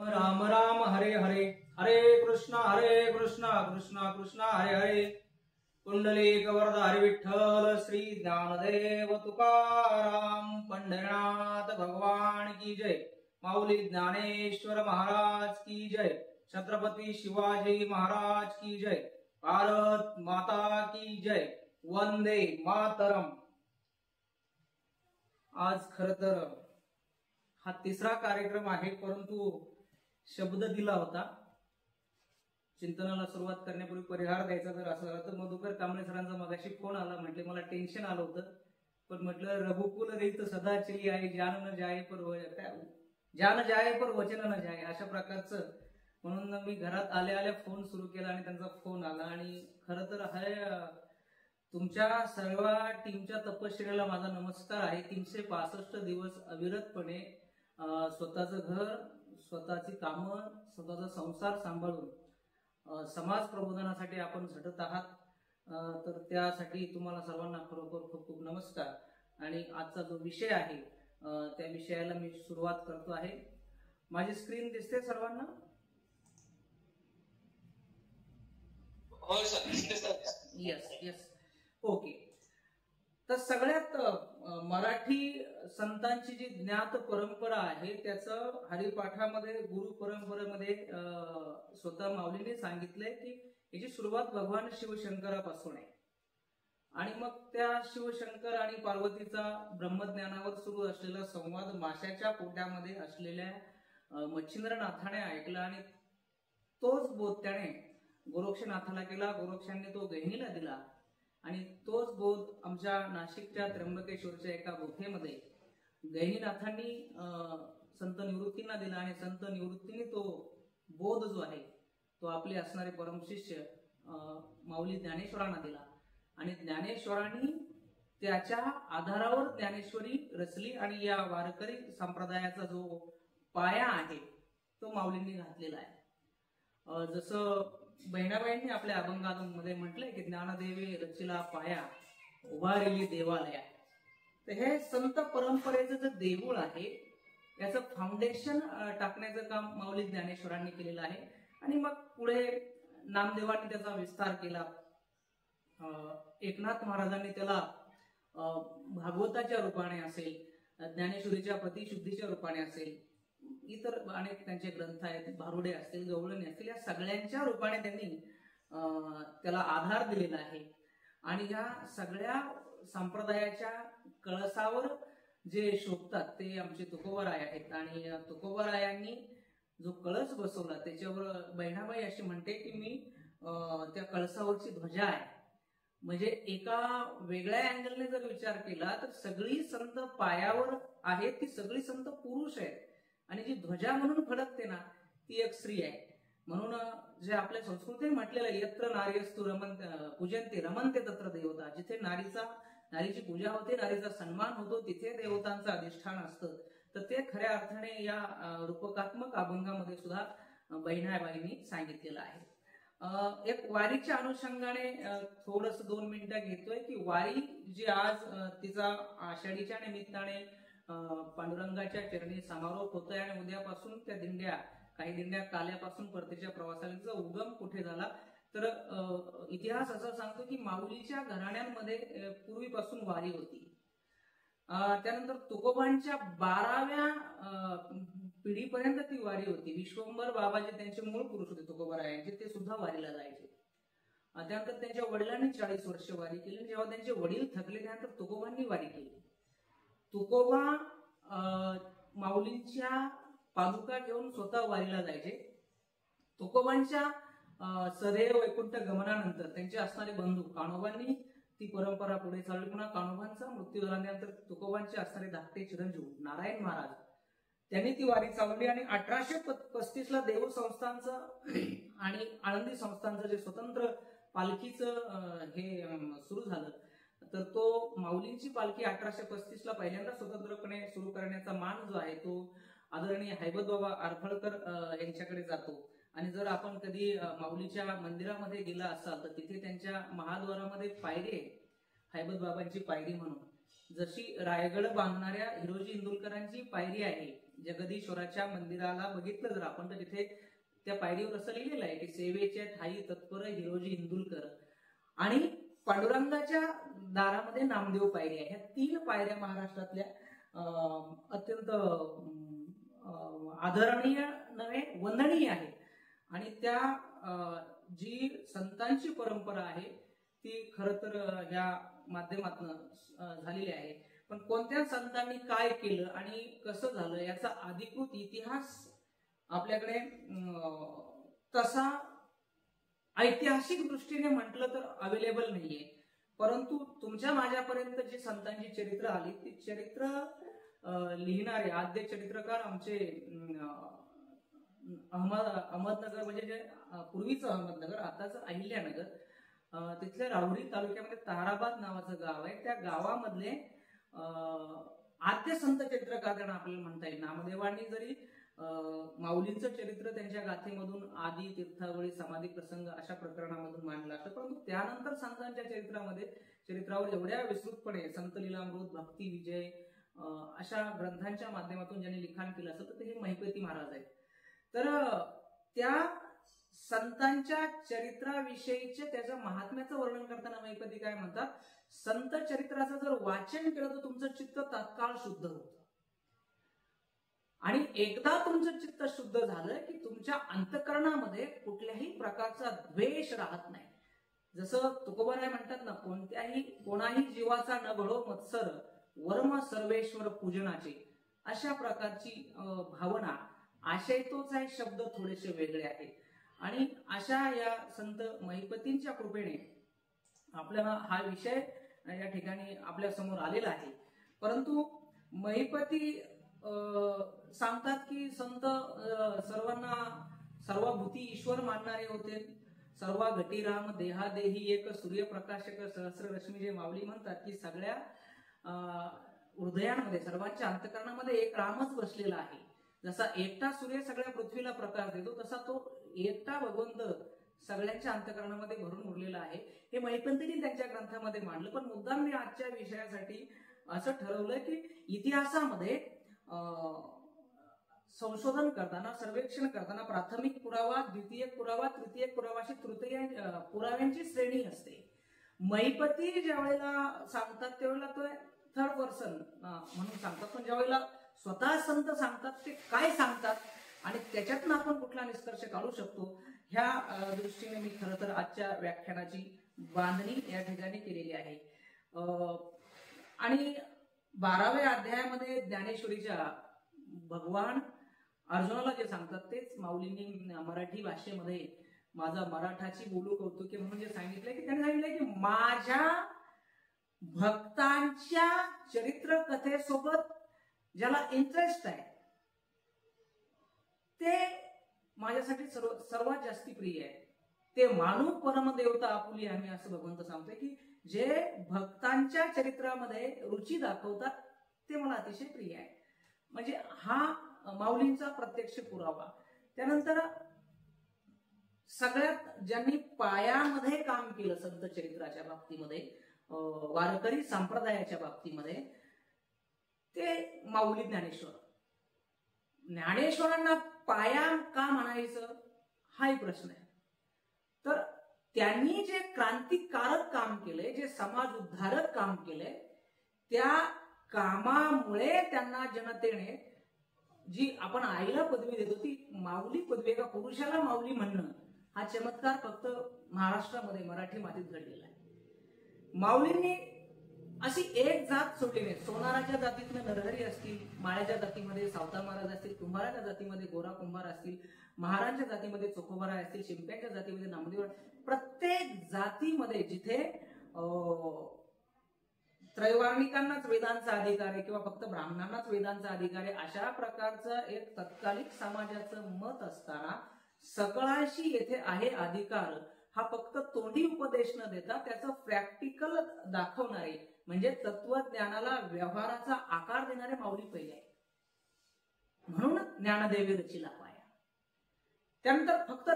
राम राम हरे हरे, हरे कृष्ण कृष्ण कृष्ण हरे हरे. कुंडलिक वरद हरि विठ्ठल श्री ज्ञानदेव तुकाराम पंढरीनाथ भगवान की जय. माऊली ज्ञानेश्वर महाराज की जय. छत्रपती शिवाजी महाराज की जय. भारत माता की जय. वंदे मातरम. आज खर तर हा तिसरा कार्यक्रम आहे, परंतु शब्द दिला होता चिंतनाला सुरुवात करण्यापूर्वी परिहार द्यायचा जर असं झालं तर मधुकर कांबळे सरांचा मगाशी फोन आला. म्हटले मला टेन्शन आलं होतं, पण म्हटलं रघुकुल रीत सदा चली आहे, जान न जाए पर वचन न जाए, अशा प्रकारचं. म्हणून मी घरात आल्या आल्या फोन सुरू केला आणि त्यांचा फोन आला. आणि खरं तर हा तुमच्या सर्व टीमच्या तपश्चर्याला माझा नमस्कार आहे. 365 दिवस अविरतपणे स्वतःचं घर, स्वतःची कामं, स्वतःचा संसार सांभाळून समाज प्रबोधनासाठी आपण झटत आहात. तर त्यासाठी तुम्हाला सर्वांना खरोखर खूप खूप नमस्कार. आणि आजचा जो विषय आहे त्या विषयाला मी सुरुवात करतो आहे. माझी स्क्रीन दिसते सर्वांना? हो सर, दिसते सर. Yes okay. तर सगळ्यात मराठी संतांची जी ज्ञात परंपरा आहे त्याचं हरिपाठामध्ये, गुरु परंपरेमध्ये स्वतः माऊलीने सांगितलंय की याची सुरुवात भगवान शिवशंकरापासून आहे. आणि मग त्या शिवशंकर आणि पार्वतीचा ब्रह्मज्ञानावर सुरू असलेला संवाद माशाच्या पोटामध्ये असलेल्या मच्छिंद्रनाथाने ऐकला आणि तोच बोध त्याने गोरक्षनाथाला केला. गोरक्षांनी तो गहिनीला दिला आणि तोच बोध आमच्या नाशिकच्या त्र्यंबकेश्वरच्या एका गुफेमध्ये गहिनीनाथांनी संत निवृत्तींना दिला आणि संत निवृत्तीने तो बोध जो आहे तो आपले असणारे परमशिष्य माऊली ज्ञानेश्वरांना दिला. आणि ज्ञानेश्वरांनी त्याच्या आधारावर ज्ञानेश्वरी रचली आणि या वारकरी संप्रदायाचा जो पाया आहे तो माऊलींनी घातलेला आहे. जसं बहिणाबाईंनी आपल्या अभंगामध्ये म्हटलंय की ज्ञानदेवे रचिला पाया, उभारिली देवालया. तर हे संत परंपरेचं जे देऊळ आहे याचं फाउंडेशन टाकण्याचं काम माऊली ज्ञानेश्वरांनी केलेलं आहे. आणि मग पुढे नामदेवांनी त्याचा विस्तार केला. एकनाथ महाराजांनी त्याला भागवताच्या रूपाने असेल, ज्ञानेश्वरीच्या प्रतिशुद्धीच्या रूपाने असेल, इतर अनेक त्यांचे ग्रंथ आहेत, भारुडे असतील, गवळणी असतील, या सगळ्यांच्या रूपाने त्यांनी त्याला आधार दिलेला आहे. आणि या सगळ्या संप्रदायाच्या कळसावर जे शोभतात ते आमचे तुकोबाराय आहेत. आणि तुकोबारायांनी जो कळस बसवला त्याच्यावर बहिणाबाई अशी म्हणते की मी त्या कळसावरची ध्वजा आहे. म्हणजे एका वेगळ्या अँगलने जर विचार केला तर सगळी संत पायावर आहेत, ती सगळी संत पुरुष आहेत. आणि जी ध्वजा म्हणून फडकते ना ती एक स्त्री आहे. म्हणून जे आपल्या संस्कृतीत म्हटलेलं यत्र नार्यस्तु पूजन्ते रमन्ते तत्र देवता, जिथे नारीची पूजा होते, नारीचा सन्मान होतो, तिथे देवतांचं अधिष्ठान असतं. तर ते खऱ्या अर्थाने या रूपकात्मक अभंगामध्ये सुद्धा बहिणाबाईंनी सांगितलेलं आहे. एक वारीच्या अनुषंगाने थोडस 2 मिनिटं घेतोय की वारी जी आज तिचा आषाढीच्या निमित्ताने पांडुरंगाच्या चरणी समारोप होतोय आणि उद्यापासून त्या दिंड्या, काही दिंड्या काल्यापासून परतीच्या प्रवासाचा उगम कुठे झाला तर इतिहास असा सांगतो की माऊलीच्या घराण्यांमध्ये पूर्वीपासून वारी होती. त्यानंतर तुकोबांच्या 12व्या पिढीपर्यंत ती वारी होती. विश्वंभर बाबाजी त्यांचे मूळ पुरुष होते तुकोबारायांचे, ते सुद्धा वारीला जायचे. त्यानंतर त्यांच्या वडिलांनी 40 वर्ष वारी केली. जेव्हा त्यांचे वडील थकले त्यानंतर तुकोबांनी वारी केली. तुकोबा माऊलींच्या पादुका घेऊन स्वतः वारीला जायचे. तुकोबांच्या सदैव वैकुंठ गमनानंतर त्यांचे असणारे बंधू कान्होबांनी ती परंपरा पुढे चालली. पुन्हा कान्होबांचा मृत्यू झाल्यानंतर तुकोबांचे असणारे धाकटे चिरंजीव नारायण महाराज त्यांनी ती वारी चालवली. आणि 1835ला देव संस्थांचं आणि आळंदी संस्थांचं जे स्वतंत्र पालखीचं हे सुरू झालं तर तो माऊलींची पालखी 1835ला पहिल्यांदा स्वतंत्रपणे सुरू करण्याचा मान जो आहे तो आदरणीय हैबत बाबा आरफळकर यांच्याकडे जातो. आणि जर आपण कधी माऊलीच्या मंदिरामध्ये गेला असाल तर तिथे त्यांच्या महाद्वारामध्ये पायरी आहे, हैबत बाबांची पायरी म्हणून. जशी रायगड बांधणाऱ्या हिरोजी इंदुलकरांची पायरी आहे जगदीश्वराच्या मंदिराला बघितलं जर आपण तर तिथे त्या पायरीवर असं लिहिलेलं आहे की सेवेच्या ठाई तत्पर हिरोजी इंदुलकर, आणि पांडुरंगाच्या दारामध्ये नामदेव पायरी आहे. ह्या 3 पायऱ्या महाराष्ट्रातल्या अत्यंत आदरणीय नव्हे वंदनीय आहेत. आणि त्या जी संतांची परंपरा आहे ती खरं तर ह्या माध्यमातून झालेली आहे. पण कोणत्या संतांनी काय केलं आणि कसं झालं याचा अधिकृत इतिहास आपल्याकडे तसा ऐतिहासिक दृष्टीने म्हटलं तर अवेलेबल नाहीये. परंतु तुमच्या माझ्यापर्यंत जी संतांची चरित्र आली ती चरित्र लिहिणारे आद्य चरित्रकार आमचे अहमदनगर, म्हणजे जे पूर्वीचं अहमदनगर आताच अहिल्यानगर, तिथल्या राहुरी तालुक्यामध्ये ताराबाद नावाचं गाव आहे. त्या गावामधले आद्य संत चरित्रकार त्यांना आपल्याला म्हणता येईल. नामदेवांनी जरी माऊलींचं चरित्र त्यांच्या गाथेमधून आदी तीर्थावळी समाधी प्रसंग अशा प्रकरणामधून मांडलं असतं, परंतु त्यानंतर संतांच्या चरित्रावर एवढ्या विस्तृतपणे संत लीलामृत, भक्ती विजय अशा ग्रंथांच्या माध्यमातून ज्यांनी लिखाण केलं असेल तर ते हे महिपती महाराज आहेत. तर त्या संतांच्या चरित्राविषयीचे त्याच्या महात्म्याचं वर्णन करताना महिपती काय म्हणतात, संत चरित्राचं जर वाचन केलं तर तुमचं चित्त तात्काळ शुद्ध होतं, आणि एकदा तुमचं चित्त शुद्ध झालं की तुमच्या अंतःकरणामध्ये कुठल्याही प्रकारचा द्वेष राहत नाही. जसं तुकोबाराय म्हणतात ना, कोणाही जीवाचा न घडो मत्सर, वर्म सर्वेश्वर पूजनाचे, अशा प्रकारची भावना. आशय तोच आहे, शब्द थोडेसे वेगळे आहेत. आणि अशा या संत महिपतींच्या कृपेने आपल्याला हा विषय या ठिकाणी आपल्या समोर आलेला आहे. परंतु महिपती सांगतात की संत सर्वांना सर्वभूती ईश्वर मानणारे होते. सर्व घटी राम देहादेही एक सूर्यप्रकाशक सहस्र रश्मी, जे माऊली म्हणतात की सगळ्या हृदयांमध्ये सर्वांच्या अंतःकरणामध्ये एक रामच बसलेला आहे. जसा एकटा सूर्य सगळ्या पृथ्वीला प्रकाश देतो तसा तो एकटा भगवंत सगळ्यांच्या अंतःकरणामध्ये भरून उरलेला आहे. हे महिपतींनी त्यांच्या ग्रंथामध्ये मांडलं. पण मुद्दाम मी आजच्या विषयासाठी असं ठरवलं की इतिहासामध्ये संशोधन करताना, सर्वेक्षण करताना प्राथमिक पुरावा, द्वितीयक पुरावा, तृतीयक पुरावा अशी पुराव्यांची श्रेणी असते. महिपती ज्या वेळेला सांगतात त्यावेळेला तो थर्ड पर्सन म्हणून सांगतात, पण ज्या वेळेला स्वतः संत सांगतात ते काय सांगतात आणि त्याच्यातून आपण कुठला निष्कर्ष काढू शकतो, ह्या दृष्टीने मी खरं तर आजच्या व्याख्यानाची बांधणी या ठिकाणी केलेली आहे. आणि 12व्या अध्यायामध्ये ज्ञानेश्वरीच्या भगवान अर्जुनाला जे सांगतात तेच माऊलींनी मराठी भाषेमध्ये माझा मराठाची बोलू कौतुके म्हणून जे सांगितलंय की त्यांनी सांगितलंय की माझ्या भक्तांच्या चरित्र कथेसोबत ज्याला इंटरेस्ट आहे ते माझ्यासाठी सर्वात जास्ती प्रिय आहे. ते मानू परमदेवता आपुली आम्ही, असं भगवंत सांगतोय की जे भक्तांच्या चरित्रामध्ये रुची दाखवतात ते मला अतिशय प्रिय आहे. म्हणजे हा माऊलींचा प्रत्यक्ष पुरावा. त्यानंतर सगळ्यात ज्यांनी पायामध्ये काम केलं संत चरित्राच्या बाबतीमध्ये, वारकरी संप्रदायाच्या बाबतीमध्ये, ते माऊली ज्ञानेश्वर. ज्ञानेश्वरांना पाया का म्हणायचं हाही प्रश्न आहे. तर त्यांनी जे क्रांतिकारक काम केले, जे समाज उद्धारक काम केले, त्या कामामुळे त्यांना जनतेने जी आपण आईला पदवी देतो ती माऊली पदवी, एका पुरुषाला माऊली म्हणणं हा चमत्कार फक्त महाराष्ट्रामध्ये मराठी मातीत घडलेला आहे. माऊलींनी अशी एक जात सोडली नाही. सोनाराच्या जातीतनं नरहरी असतील, माळ्याच्या जातीमध्ये सावता महाराज असतील, कुंभाराच्या जातीमध्ये गोरा कुंभार असतील, महारांच्या जातीमध्ये चोखोबारा असतील, शिंप्याच्या जातीमध्ये नामदेव, प्रत्येक जातीमध्ये जिथे त्रैवार्णिकांनाच वेदांचा अधिकार आहे किंवा फक्त ब्राह्मणांनाच वेदांचा अधिकार आहे, अशा प्रकारचं एक तत्कालिक समाजाचं मत असताना सगळ्यांशी येथे आहे अधिकार, हा फक्त तोंडी उपदेश न देता त्याचं प्रॅक्टिकल दाखवणारे म्हणजे तत्वज्ञानाला व्यवहाराचा आकार देणारे माऊली पहिले आहे. म्हणून ज्ञानदेवी रचिला पाया. त्यानंतर फक्त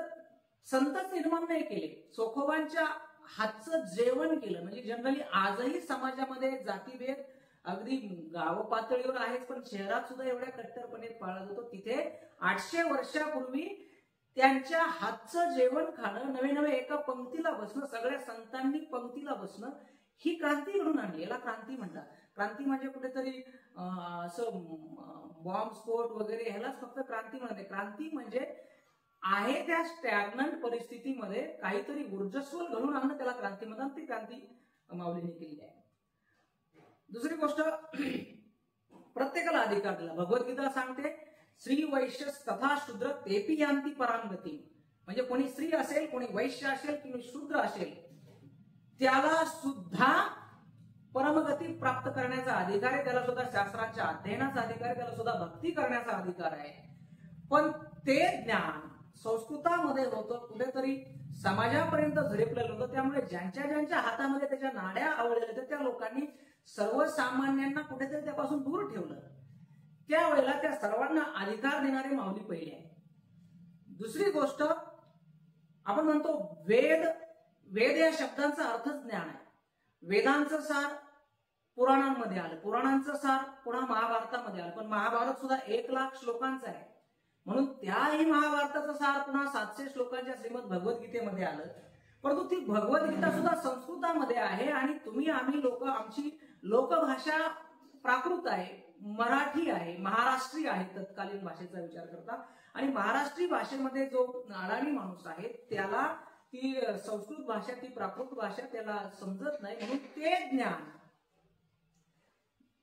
संतच निर्माण नाही केले, चोखोबांच्या हातचं जेवण केलं. म्हणजे जनरली आजही समाजामध्ये जातीभेद अगदी गाव पातळीवर आहेच, पण शहरात सुद्धा एवढ्या कट्टरपणे पाळला जातो. तिथे 800 वर्षापूर्वी त्यांच्या हातचं जेवण खाणं, नवे नवे एका पंक्तीला बसणं, सगळ्या संतांनी पंक्तीला बसणं, ही क्रांती घडून आणली. याला क्रांती म्हणतात. क्रांती म्हणजे कुठेतरी असं बॉम्ब स्फोट वगैरे ह्यालाच फक्त क्रांती म्हणते. क्रांती म्हणजे आहे त्या स्टॅग्नंट परिस्थितीमध्ये काहीतरी ऊर्जस्वल घडून आणणं, त्याला क्रांती म्हणतात. ती क्रांती माऊलींनी केली आहे. दुसरी गोष्ट, प्रत्येकाला अधिकार दिला. भगवद्गीता सांगते स्त्री वैश्य तथा शूद्र तेपी यांती परांगती. म्हणजे कोणी स्त्री असेल, कोणी वैश्य असेल, कोणी शूद्र असेल, त्याला सुद्धा परमगती प्राप्त करण्याचा अधिकार आहे. त्याला सुद्धा शास्त्राच्या अध्ययनाचा अधिकार आहे. त्याला सुद्धा भक्ती करण्याचा अधिकार आहे. पण ते ज्ञान संस्कृतामध्ये होतं, कुठेतरी समाजापर्यंत झेपलेलं होतं. त्यामुळे ज्यांच्या ज्यांच्या हातामध्ये त्याच्या नाड्या आवडलेल्या होत्या त्या लोकांनी सर्वसामान्यांना कुठेतरी त्यापासून दूर ठेवलं. त्यावेळेला त्या सर्वांना अधिकार देणारे माऊली पहिले आहे. दुसरी गोष्ट, आपण म्हणतो वेद. वेद या शब्दांचा अर्थच ज्ञान आहे. वेदांचं सार पुराणांमध्ये आलं, पुराणांचं सार पुन्हा महाभारतामध्ये आलं. पण महाभारत सुद्धा 1,00,000 श्लोकांचं आहे, म्हणून त्याही महाभारताचं सार पुन्हा 700 श्लोकांच्या श्रीमद भगवद्गीतेमध्ये आलं. परंतु ती भगवद्गीता सुद्धा संस्कृतामध्ये आहे आणि तुम्ही आम्ही लोक, आमची लोकभाषा प्राकृत आहे, मराठी आहे, महाराष्ट्री आहे तत्कालीन भाषेचा विचार करता. आणि महाराष्ट्री भाषेमध्ये जो अडाणी माणूस आहे त्याला ती संस्कृत भाषा, ती प्राकृत भाषा त्याला समजत नाही. म्हणून ते ज्ञान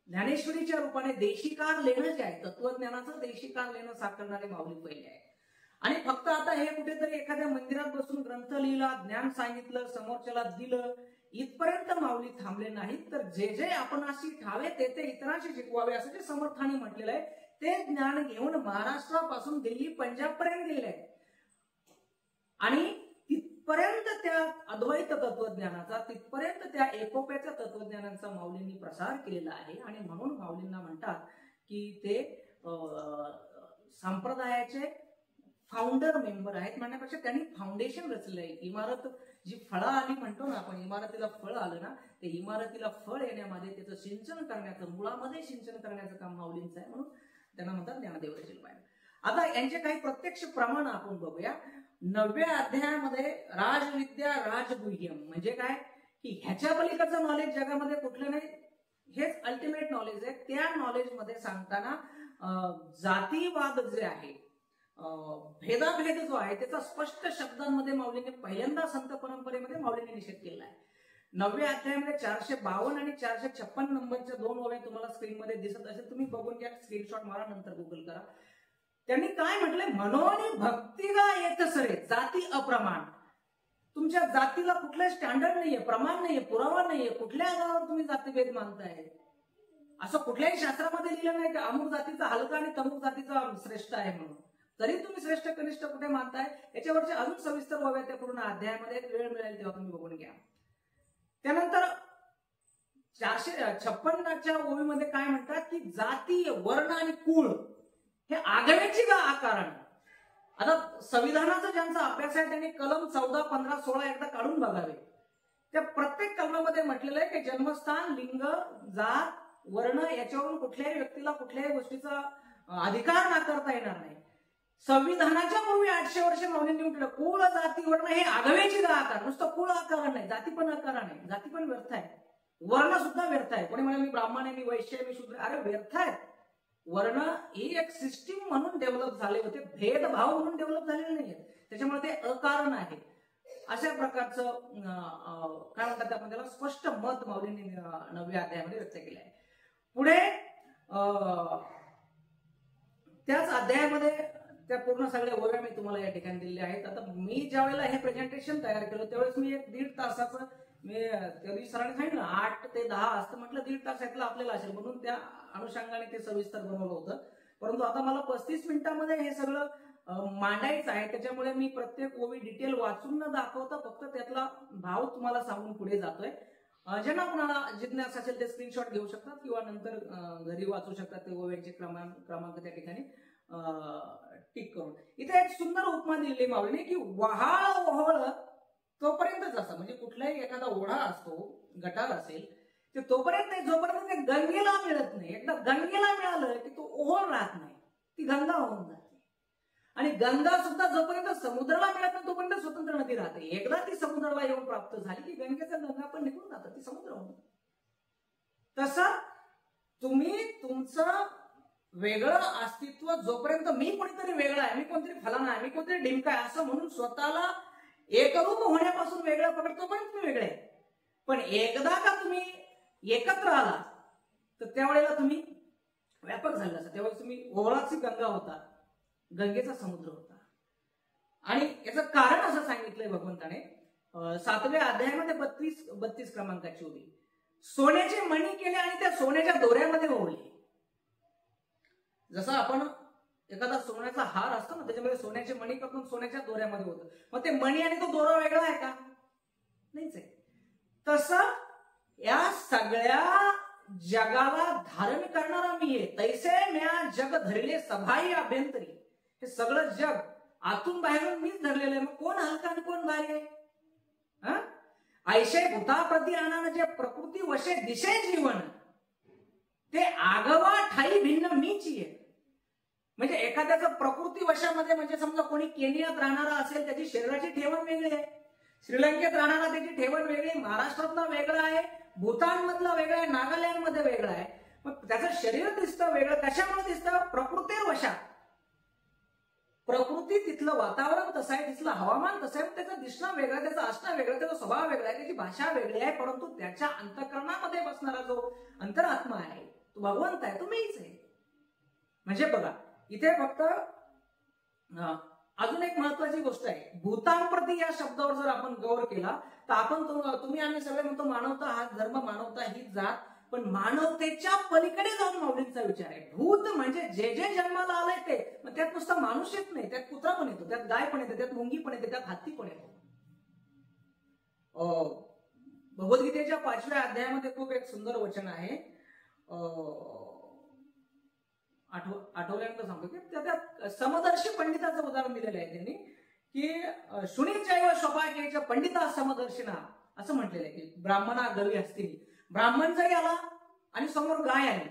ज्ञानेश्वरीच्या रूपाने देशिकार लेणं जे आहे, तत्वज्ञानाचं देशिकार लेणं साकारणारे माऊली पहिले आहे. आणि फक्त आता हे कुठेतरी एखाद्या मंदिरात बसून ग्रंथ लिहिला, ज्ञान सांगितलं, समोरच्याला दिलं, इथपर्यंत माऊली थांबले नाहीत. तर जे जे आपणाशी ठावे ते ते इतरांशी शिकवावे असं जे समर्थाने म्हटलेलं आहे, ते ज्ञान घेऊन महाराष्ट्रापासून दिल्ली, पंजाब पर्यंत गेले आहे. आणि तिथपर्यंत त्या अद्वैत तत्वज्ञानाचा, तिथपर्यंत त्या एकोप्याच्या तत्वज्ञानाचा माऊलींनी प्रसार केलेला आहे. आणि म्हणून माऊलींना म्हणतात की ते संप्रदायाचे फाउंडर मेंबर आहेत. म्हणण्यापेक्षा त्यांनी फाउंडेशन रचलं आहे. इमारत जी फळं आली म्हणतो ना आपण, इमारतीला फळ आलं ना, ते इमारतीला फळ येण्यामध्ये त्याचं सिंचन करण्याचं, मुळामध्ये सिंचन करण्याचं काम माऊलींचं आहे. म्हणून त्यांना म्हणतात ज्ञानदेव शिल्पायन. आता यांचे काही प्रत्यक्ष प्रमाण आपण बघूया. 9व्या अध्यायामध्ये राजविद्या राजगुह्यम म्हणजे काय, की ह्याच्या पलीकडचं नॉलेज जगामध्ये कुठलं नाही, हेच अल्टिमेट नॉलेज आहे. त्या नॉलेजमध्ये सांगताना जातीवाद जे आहे, भेदाभेद जो आहे, त्याचा स्पष्ट शब्दांमध्ये माऊलींनी पहिल्यांदा संत परंपरेमध्ये माऊलींनी निषेध केला आहे. 9व्या अध्यायामध्ये 452 आणि 456 नंबरच्या 2 ओव्या तुम्हाला स्क्रीनमध्ये दिसत असेल, तुम्ही बघून घ्या, स्क्रीनशॉट मारा, नंतर गुगल करा. त्यांनी काय म्हटलंय, मनोनी भक्तीला येत सरे जाती अप्रमाण. तुमच्या जातीला कुठलं स्टँडर्ड नाहीये, प्रमाण नाहीये, पुरावा नाहीये. कुठल्या आधारावर तुम्ही जातीभेद मानताय? असं कुठल्याही शास्त्रामध्ये लिहिलं नाही की अमुक जातीचा हलका आणि तमुक जातीचा श्रेष्ठ आहे म्हणून. तरी तुम्ही श्रेष्ठ कनिष्ठ कुठे मानताय? याच्यावरच्या अजून सविस्तर ओव्या त्या पूर्ण अध्यायामध्ये वेळ मिळेल तेव्हा तुम्ही बघून घ्या. त्यानंतर 456च्या ओवीमध्ये काय म्हणतात की जाती, वर्ण आणि कुळ हे आगळ्याची का आकारण. आता संविधानाचा ज्यांचा अभ्यास आहे त्यांनी कलम 14, 15, 16 एकदा काढून बघावे. त्या प्रत्येक कलमामध्ये म्हटलेलं आहे की जन्मस्थान, लिंग, जात, वर्ण याच्यावरून कुठल्याही व्यक्तीला कुठल्याही गोष्टीचा अधिकार नाकारता येणार नाही. संविधानाच्या पूर्वी 800 वर्ष माऊलींनी म्हटलं कुळ, जाती, वर्ण हे आगळ्याची का आकार. नुसतं कुळ आकारण नाही, जाती पण आकारण आहे. जाती पण व्यर्थ आहे, वर्ण सुद्धा व्यर्थ आहे. कोणी म्हणे मी ब्राह्मण आहे, मी वैश्य आहे, मी शूद्र, अरे व्यर्थ आहेत. वर्ण ही एक सिस्टीम म्हणून डेव्हलप झाले होते, भेदभाव म्हणून डेव्हलप झालेले नाहीये. त्याच्यामुळे ते अकारण आहे. अशा प्रकारचं काय म्हणतात आपण त्याला स्पष्ट मत माऊलींनी 9व्या अध्यायामध्ये व्यक्त केलं आहे. पुढे त्याच अध्यायामध्ये त्या पूर्ण सगळ्या ओव्या मी तुम्हाला या ठिकाणी दिलेल्या आहेत. आता मी ज्या वेळेला हे प्रेझेंटेशन तयार केलं त्यावेळेस मी एक 1.5 तासाचं, मी त्या सरांनी सांगितलं 8 ते 10 असतं, म्हटलं 1.5 तासातलं आपल्याला असेल म्हणून त्या अनुषंगाने ते सविस्तर बनवलं होतं. परंतु आता मला 35 मिनिटांमध्ये हे सगळं मांडायचं आहे. त्याच्यामुळे मी प्रत्येक ओवी डिटेल वाचून न दाखवता फक्त त्यातला भाव तुम्हाला सांगून पुढे जातोय. ज्यांना कुणाला जिज्ञासा असेल ते स्क्रीनशॉट घेऊ शकतात किंवा नंतर घरी वाचू शकतात. ते ओव्यांचे क्रमांक त्या ठिकाणी टिक करून. इथे एक सुंदर उपमा दिलेली माऊलीने की वहाळ ओहळ तोपर्यंतच असं, म्हणजे कुठलाही एखादा ओढा असतो, गटार असेल, ते तोपर्यंत नाही जोपर्यंत ते गंगेला मिळत नाही. एकदा गंगेला मिळालं की तो ओहळ राहत नाही, ती गंगा होऊन जाते. आणि गंगा सुद्धा जोपर्यंत समुद्राला मिळत नाही तोपर्यंत स्वतंत्र नदी राहते. एकदा ती समुद्राला येऊन प्राप्त झाली की गंगेचं गंगा पण निघून जातं, ती समुद्र होऊन जाते. तसं तुम्ही तुमचं वेगळं अस्तित्व जोपर्यंत मी कोणीतरी वेगळं आहे, मी कोणतरी फलाना आहे, मी कोणतरी डिमका आहे असं म्हणून स्वतःला एकरूप होण्यापासून वेगळं पकडतो पण तुम्ही वेगळे आहे. पण एकदा का तुम्ही एकत्र आला तर त्यावेळेला तुम्ही व्यापक झाला असता. त्यावेळेस तुम्ही ओहळाची गंगा होता, गंगेचा समुद्र होता. आणि याचं कारण असं सांगितलंय भगवंताने 7व्या अध्यायामध्ये 32 क्रमांकाची ओळी. सोन्याचे मणी केले आणि त्या सोन्याच्या दोऱ्यामध्ये ओवले. जसं आपण एखादा सोन्याचा हार असतो ना, त्याच्यामध्ये सोन्याचे मणी करून सोन्याच्या दोऱ्यामध्ये होतं. मग ते मणी आणि तो दोरा वेगळा आहे का? नाहीच आहे. तसं या सगळ्या जगाला धारण करणारा मी आहे. तैसे म्या जग धरले सभाई अभ्यंतरी. हे सगळं जग आतून बाहेरून मीच धरलेलं आहे. मग कोण हलका आणि कोण भारी आहे? ऐशे भूताप्रती आनंद जे प्रकृती वशे दिशे जीवन ते आगवा ठाई भिन्न मीची आहे. म्हणजे एखाद्याचं प्रकृती वशामध्ये, म्हणजे समजा कोणी केनियात राहणारा असेल त्याची शरीराची ठेवण वेगळी आहे, श्रीलंकेत राहणारा त्याची ठेवण वेगळी, महाराष्ट्रातला वेगळा आहे, भूतान मधला वेगळा आहे, नागालँड मध्ये वेगळा आहे. मग त्याचं शरीर दिसतं वेगळं. कशामुळे दिसतं? प्रकृती वशात. प्रकृती तिथलं वातावरण तसं आहे, तिथलं हवामान तसं आहे, त्याचं दिसणं वेगळं, त्याचं असणं वेगळं, त्याचा स्वभाव वेगळा आहे, त्याची भाषा वेगळी आहे. परंतु त्याच्या अंतःकरणामध्ये बसणारा जो अंतरात्मा आहे तो भगवंत आहे, तो मीच आहे. म्हणजे बघा इथे फक्त अजून एक महत्वाची गोष्ट आहे. भूतांप्रती या शब्दावर जर आपण गौर केला तर आपण तुम्ही आम्ही सगळे म्हणतो मानवता हा धर्म, मानवता ही जात. पण मानवतेच्या पलीकडे जाऊन माऊलींचा विचार आहे. भूत म्हणजे जे जे जन्माला आलंय ते. मग त्यात नुसतं माणूस येत नाही, त्यात कुत्रा पण येतो, त्यात गाय पण येते, त्यात मुंगी पण येते, त्यात हत्ती पण येतो. भगवद्गीतेच्या 5व्या अध्यायामध्ये खूप एक सुंदर वचन आहे. आठवल्यानंतर सांगतो की त्यात समदर्शी पंडिताचं उदाहरण दिलेलं आहे त्यांनी, की शुनीचैव स्वभाग्याच्या पंडिता समदर्शिना असं म्हटलेलं आहे की ब्राह्मणा गवी असतील. ब्राह्मण जरी आला आणि समोर गाय आली,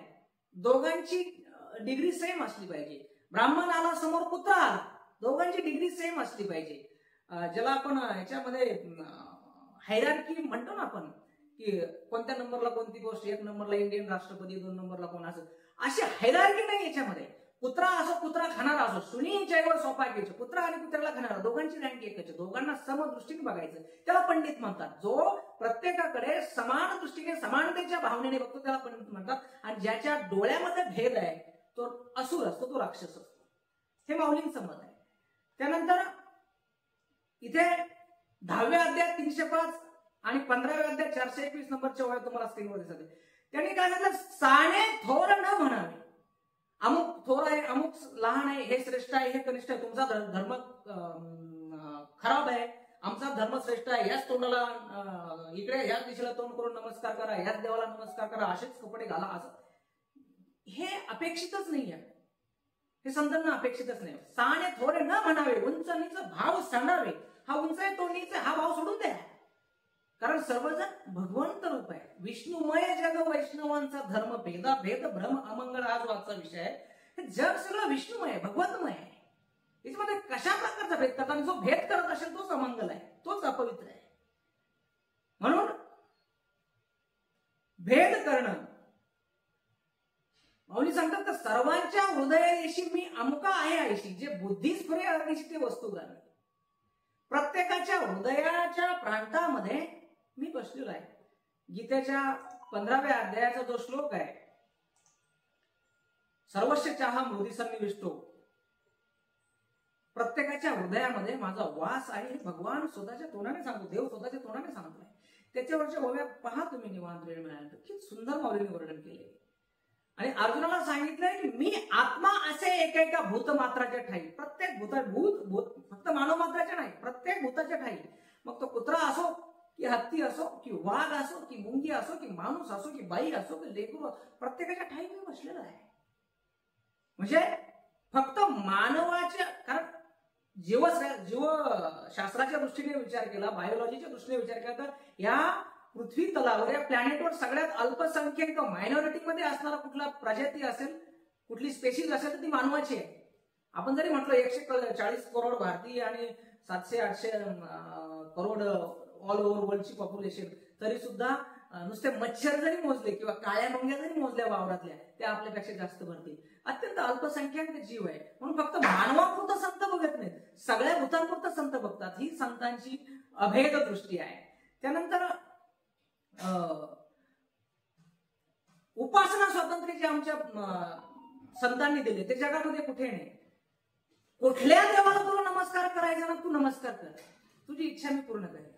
दोघांची डिग्री सेम असली पाहिजे. ब्राह्मण आला समोर कुत्रा आला, दोघांची डिग्री सेम असली पाहिजे. ज्याला आपण ह्याच्यामध्ये हायरार्की म्हणतो ना आपण, की कोणत्या नंबरला कोणती गोष्ट, 1 नंबरला इंडियन राष्ट्रपती, 2 नंबरला कोण, असं अशी हायरार्की नाही याच्यामध्ये. कुत्रा असो, कुत्रा खाणारा असो, शुनीचैव स्वभाग्याचे, कुत्रा आणि कुत्र्याला खाणारा दोघांची रँक एकच आहे. दोघांना समदृष्टीने बघायचं, त्याला पंडित म्हणतात. जो प्रत्येकाकडे समान दृष्टीने समानतेच्या भावनेने बघतो त्याला पंडित म्हणतात. आणि ज्याच्या डोळ्यामध्ये भेद आहे तो असुर असतो, तो राक्षस असतो. हे माऊलींचं मत आहे. त्यानंतर इथे 10व्या अध्यायात 305 आणि 15व्या अध्यायात 421 नंबरच्या ओळी तुम्हाला स्क्रीनवर दिसते. त्यांनी काय सांगितलं? साणे थोर न म्हणावे. अमुक थोर आहे, अमुक लहान आहे, हे श्रेष्ठ आहे, हे कनिष्ठ आहे, तुमचा धर्म खराब आहे, आमचा धर्म श्रेष्ठ आहे, याच तोंडाला इकडे याच दिशेला तोंड करून नमस्कार करा, याच देवाला नमस्कार करा, असेच कपडे घाला, असं हे अपेक्षितच नाही आहे. हे संतांना अपेक्षितच नाही. साणे थोरे न म्हणावे, उंच नीच भाव सांडावे. हा उंच आहे तो नीच आहे हा भाव सोडून द्या. कारण सर्वजण भगवंत रूप आहे. विष्णुमय जग वैष्णवांचा धर्म, भेदा भेद भ्रम अमंगळ हा जो आजचा विषय आहे. हे जग सगळं विष्णुमय आहे, भगवंतमय आहे. याच्यामध्ये कशा प्रकारचा भेद करतात? जो भेद करत असेल तोच अमंगल आहे, तोच अपवित्र आहे. म्हणून भेद करणं, माऊली सांगतात तर सर्वांच्या हृदयाशी मी अमुका आहे आयशी, जे बुद्धीस्फुरे अग्निशी ते वस्तू जाणे. प्रत्येकाच्या हृदयाच्या प्रांतामध्ये मी बसलेलो आहे. गीतेच्या 15व्या अध्यायाचा जो श्लोक आहे, सर्वस्य चाहा मृदी सन्निविष्टो, प्रत्येकाच्या हृदयामध्ये माझा वास आहे. हे भगवान स्वतःच्या तोंडाने सांगतो, देव स्वतःच्या तोंडाने सांगतोय. त्याच्यावरच्या ओव्या पहा तुम्ही, निवांत वेळ मिळाला तर किती सुंदर माऊलीने वर्णन केले. आणि अर्जुनाला सांगितलंय की मी आत्मा असे एकेका भूतमात्राच्या ठाई, प्रत्येक भूत फक्त मानव मात्राच्या नाही, प्रत्येक भूताच्या ठाई. मग तो कुत्रा असो की हत्ती असो की वाघ असो की मुंगी असो की माणूस असो की बाई असो की लेकरू, प्रत्येकाच्या ठाई मी बसलेला आहे. म्हणजे फक्त मानवाच्या, कारण जीवशास्त्राच्या दृष्टीने विचार केला, बायोलॉजीच्या दृष्टीने विचार केला तर या पृथ्वी तलावर या प्लॅनेटवर सगळ्यात अल्पसंख्याक मायनॉरिटीमध्ये असणारा कुठला प्रजाती असेल, कुठली स्पेशीज असेल तर ती मानवाची आहे. आपण जरी म्हटलं 140 करोड भारतीय आणि 700-800 करोड ऑल ओव्हर वर्ल्डची पॉप्युलेशन, तरी सुद्धा नुसते मच्छर जरी मोजले किंवा काळ्या मंग्या जरी मोजल्या वावरातल्या, त्या आपल्यापेक्षा जास्त भरतील. अत्यंत अल्पसंख्याक जीव आहे. म्हणून फक्त मानवापुरतं संत बघत नाहीत, सगळ्या भूतांपुरतं संत बघतात. ही संतांची अभेद दृष्टी आहे. त्यानंतर उपासना स्वातंत्र्य जे आमच्या संतांनी दिले ते जगामध्ये कुठे नाही. कुठल्या देवाला तुला नमस्कार करायचा ना, तू नमस्कार कर, तुझी इच्छा मी पूर्ण करेन.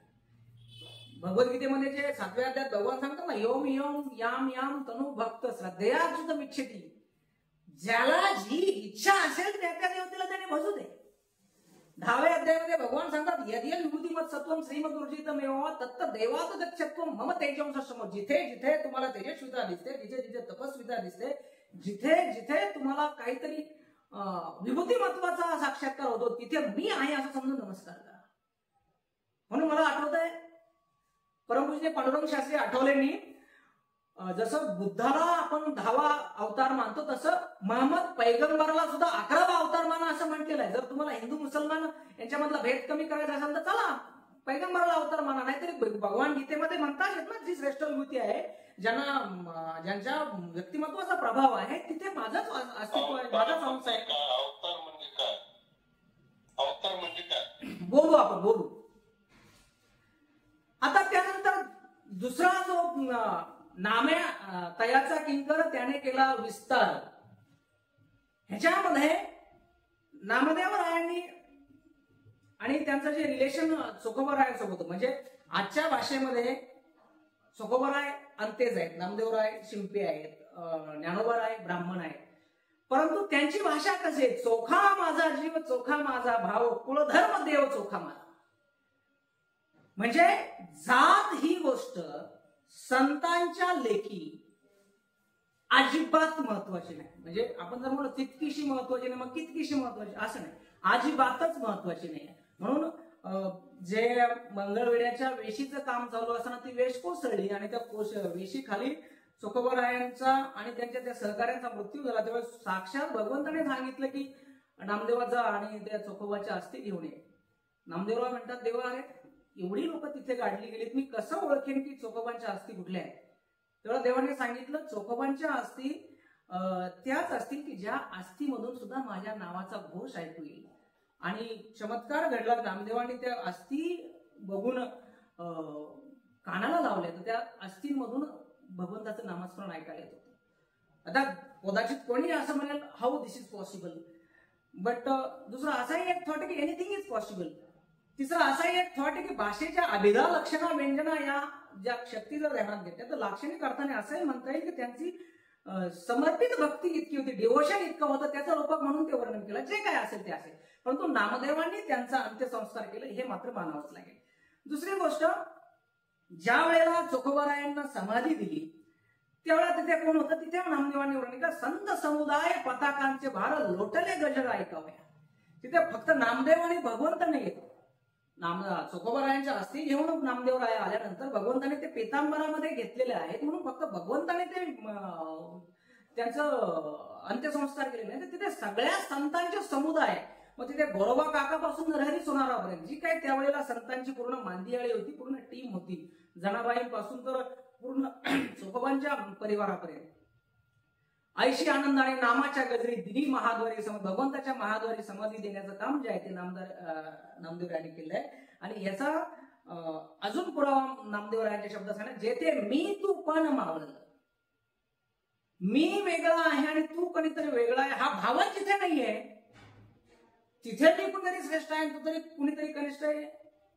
भगवद्गीतेमध्ये जे 7व्या अध्यायात भगवान सांगतो ना, योम योम याम याम तनु भक्त श्रद्धेयार्चितम इच्छिती, ज्याला जी इच्छा असेल त्या त्या देवतेला त्याने भजू दे. 10व्या अध्यायामध्ये भगवान सांगतात, यद्य विभूतिमत सत्वम श्रीमद ऊर्जितमेव तत्त देवात गच्छत्वम मम तेजंसम. जिथे जिथे तुम्हाला तेजस्विता दिसते, जिथे जिथे तपस्विता दिसते, जिथे जिथे तुम्हाला काहीतरी विभूतिमत्वाचा साक्षात्कार होतो, तिथे मी आहे असं समजून नमस्कार करा. म्हणून मला आठवत आहे, परमपूज्य पांडुरंग शास्त्री आठवलेंनी जसं बुद्धाला आपण 10वा अवतार मानतो, तसं महम्मद पैगंबराला सुद्धा 11वा अवतार माना असं म्हटलेलं आहे. जर तुम्हाला हिंदू मुसलमान यांच्यामधला भेद कमी करायचा असेल तर चला पैगंबराला अवतार माना. नाहीतरी भगवान गीतेमध्ये म्हणतात ना, जी श्रेष्ठ विभूती आहे, ज्यांच्या व्यक्तिमत्वाचा प्रभाव आहे, तिथे माझंच अस्तित्व आहे, माझाच अंश आहे. अवतार म्हणजे काय? अवतार म्हणजे काय बोलू आपण, बोलू. आता त्यानंतर दुसरा जो नाम्या तयाचा किंकर त्याने केला विस्तार. ह्याच्यामध्ये नामदेवरायांनी आणि त्यांचं जे रिलेशन चोखोबारायांसोबत, म्हणजे आजच्या भाषेमध्ये चोखोबाराय अंतेज आहेत, नामदेवराय शिंपी आहेत, ज्ञानोबाराय ब्राह्मण आहेत. परंतु त्यांची भाषा कशी आहे, चोखा माझा जीव चोखा माझा भाव, कुळधर्म देव चोखा माझा. म्हणजे जात ही गोष्ट संतांच्या लेखी अजिबात महत्वाची नाही. म्हणजे आपण जर म्हणलं तितकीशी महत्वाची नाही, मग कितकीशी महत्वाची असं नाही, अजिबातच महत्वाची नाही. म्हणून जे मंगळवेड्याच्या वेशीचं काम चालू असताना ती वेश कोसळली आणि त्या वेशीखाली चोखोबारायांचा आणि त्यांच्या त्या सहकाऱ्यांचा मृत्यू झाला. तेव्हा साक्षात भगवंताने सांगितलं की नामदेवाचा आणि त्या चोखोबाच्या अस्थी घेऊन ये. नामदेवराव म्हणतात, देवा अरे एवढी लोक तिथे गाडली गेलीत, मी कसं ओळखेन की चोखोबांच्या अस्थी कुठल्या आहेत? तेव्हा देवाने सांगितलं, चोखोबांच्या अस्थी त्याच असतील की ज्या अस्थीमधून सुद्धा माझ्या नावाचा घोष ऐकू येईल. आणि चमत्कार घडला. नामदेवांनी त्या अस्थी बघून कानाला लावल्या, तर त्या अस्थींमधून भगवंताचं नामस्मरण ऐकायला येत होतं. आता कदाचित कोणी असं म्हणेल, how this is possible. But दुसरा असाही एक थॉट आहे की एनिथिंग इज पॉसिबल. तिसरा असाही एक थॉट आहे की भाषेच्या अभिधा लक्षणा व्यंजना या ज्या शक्ती जर ध्यानात घेतल्या तर लाक्षणिक अर्थाने असंही म्हणता येईल की त्यांची समर्पित भक्ती इतकी होती, डिवोशन इतकं होतं, त्याचं रूपक म्हणून ते वर्णन केलं. जे काय असेल ते असेल, परंतु नामदेवांनी त्यांचा अंत्यसंस्कार केले हे मात्र मानावंच लागेल. दुसरी गोष्ट, ज्या वेळेला चोखोबारायांना समाधी दिली त्यावेळेला तिथे कोण होतं? तिथे नामदेवांनी वर्णन केलं, संत समुदाय पताकांचे भार लोटले गजर ऐकावया. तिथे फक्त नामदेव आणि भगवंत नाही येतो. चोखोबारायांच्या अस्थी घेऊन नामदेवराय आल्यानंतर भगवंताने ते पेतांबरामध्ये घेतलेले आहेत, म्हणून फक्त भगवंताने ते त्यांचं अंत्यसंस्कार केले नाही, तर तिथे सगळ्या संतांचे समुदाय, मग तिथे गोरोबा काकापासून नरहरी सोनारापर्यंत जी काही त्यावेळेला संतांची पूर्ण मांदियाळी होती, पूर्ण टीम होती, जनाबाईंपासून तर पूर्ण चोखोबांच्या परिवारापर्यंत, ऐशी आनंदाने नामाच्या गजरी दिली महाद्वारी भगवंताच्या महाद्वारी समाधी देण्याचं काम जे आहे ते नामदेवरायांनी केलंय. आणि याचा अजून पुरावा नामदेवरायांच्या शब्दात सांगा, जेथे मी तू पण मावळलं, मी वेगळा आहे आणि तू कोणीतरी वेगळा आहे, हा भावच जिथे नाहीये, तिथे मी कुणीतरी श्रेष्ठ आहे, तू तरी कुणीतरी कनिष्ठ आहे,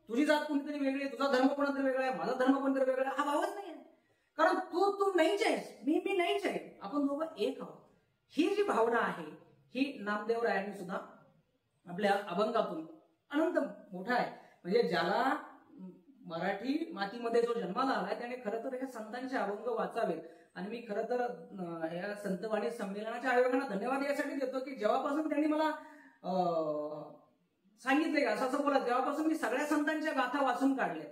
तुझी जात कुणीतरी वेगळी आहे, तुझा धर्म कोणतरी वेगळा आहे, माझा धर्म कोणतरी वेगळा आहे, हा भावच नाही. कारण तू नाहीच आहेस, मी नाहीच आहे, आपण दोघं एक आहोत. ही जी भावना आहे ही नामदेवरायांनी सुद्धा आपल्या अभंगातून अनंत मोठा आहे. म्हणजे ज्याला मराठी मातीमध्ये जो जन्माला आलाय त्याने खरं तर हे संतांचे अभंग वाचावेत. आणि मी खरं तर या संतवाणी संमेलनाच्या आयोगांना धन्यवाद यासाठी देतो की जेव्हापासून त्यांनी मला सांगितले असं बोला, तेव्हापासून मी सगळ्या संतांच्या गाथा वाचून काढल्या.